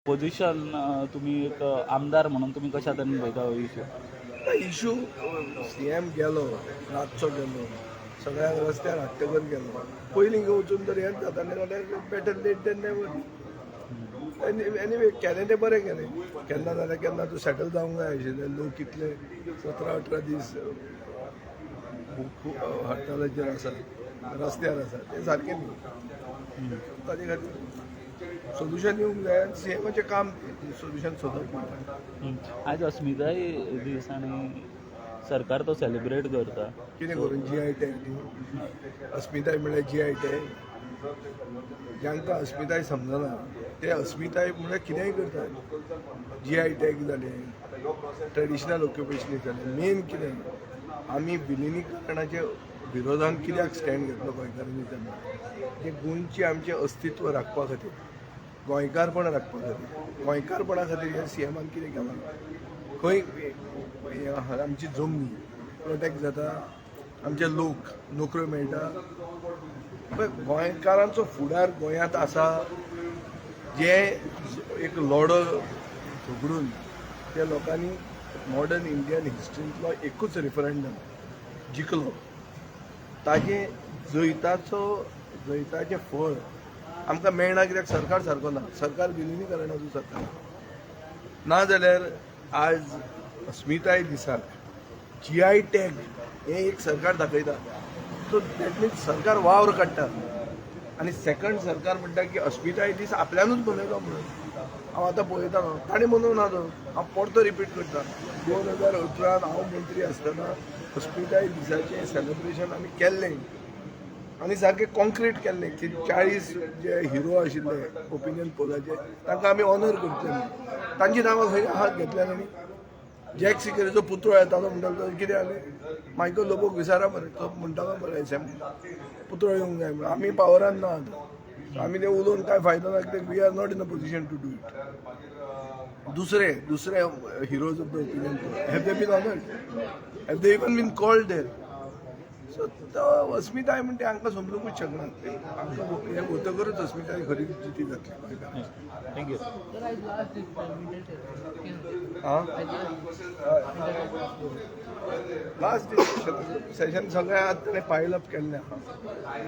Position तुम्ही एक आमदार म्हणून तुम्ही कशा तऱ्हेने पळयता हो इशू? इशू सीएम गेलो, रातचो गेलो, सगळ्यांक रस्त्यार हाडटकर गेलो. पयलीं वचून जर हें जातालें जाल्यार better late than never. Anyway केलें तें बरें केलें. केन्ना जाल्यार केन्ना तूं सेटल जावंक जाय आशिल्लें. लोक इतले 17-18 दीस हडतालाचेर आसात, रस्त्यार आसात, तें सारकें न्ही. ताजे खातीर सोल्युशन येवंक जाय. सीएमाचें काम सोल्युशन सोदप पडटा. आज अस्मिताय दीस आणि सरकार तो सेलिब्रेट करता. कितें करून GI टॅग दिवन अस्मिताय म्हळ्यार GI टॅग. जांकां अस्मिताय समजना ते अस्मिताय म्हळ्यार कितेंय करतात. GI टॅग जाले, ट्रेडिशनल ऑक्युपेशनी जाले. मेन कितें आमी विलिनीकरणाच्या विरोधांत कित्याक स्टँड घेतलो गोंयकारांनी तेन्ना ते गोंयचें आमचें अस्तित्व राखपा खातीर, गोंयकारपण राखपा खातीर. गोंयकारपणा खातीर हे सीएमान कितें केलां, खंय आमची जमनी प्रोटेक्ट जाता, आमचे लोक नोकऱ्यो मेळटा. पळय गोंयकारांचो फुडार गोंयांत आसा. जे एक लढो झगडून त्या लोकांनी मॉडर्न इंडियन हिस्ट्रींतलो एकूच रेफरंडम जिखलो. ताजे जैताचें फळ आमकां मेळना. कित्याक सरकार सारको ना. सरकार विलिनीकरणाचो सरकार ना जाल्यार आज अस्मिताय दिसाक GI टॅग हें एक सरकार दाखयता. सो दॅट मिन्स सरकार वावर काडटा. आनी सेकंड सरकार म्हणटा की अस्मिताय दीस आपल्यानूच मनयलो म्हणून. हांव आतां पळयता ताणें मनोवंक ना तो. हांव परतो रिपीट करता. 2018 हांव मंत्री आसतना अस्मिताय दिसाचें सेलिब्रेशन आमी केल्लें आनी सारकें कॉन्क्रीट केल्लें की 40 जे हिरो आशिल्ले ओपिनियन पोलाचे तांकां आमी ऑनर करतले. तांची नांवां खंय हात घेतल्यात आनी जॅक सिकरीचो पुतळो येतालो म्हणटालो कितें जालें. मायकल लोबोक विचारा मरे, तो म्हणटालो मरे असेंब्ली पुतळो येवंक जाय म्हणून. आमी पावरान ना आतां. आमी ते उलोवन कांय फायदो ना. कित्याक we are not in a position to do it. दुसरे heroes of the opinion poll have they been honoured, have they even been called there. So तो अस्मिताय म्हणटा हांकां समजूंकूच शकना. आमकां हें उतकरूच अस्मिताय खरी जिती जातली. थँक्यू. लास्ट सेशन सगळें आतां ताणें फायल अप केल्लें आहा.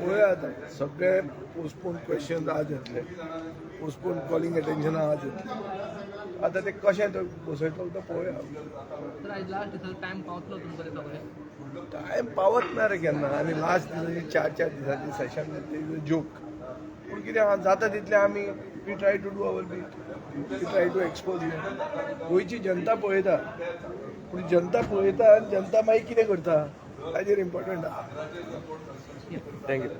पळया आतां सगळे पोस्टपोन क्वेश्चन आज येतले, पोस्टपोन कॉलिंग एटेन्शनां आज येतले. आतां ते कशें तो बसयतलो तो पळोवया. टायम पावत ना रे केन्ना. आनी लास्ट दिसाची 4 दिसांची सेशन जातली जोक. पूण कितें जाता तितलें आमी we try to do our beat. We try to expose you. गोंयची जनता पळयता. पूण जनता पळयता आनी जनता मागीर कितें करता ताजेर इम्पॉर्टंट आहा. थँक्यू.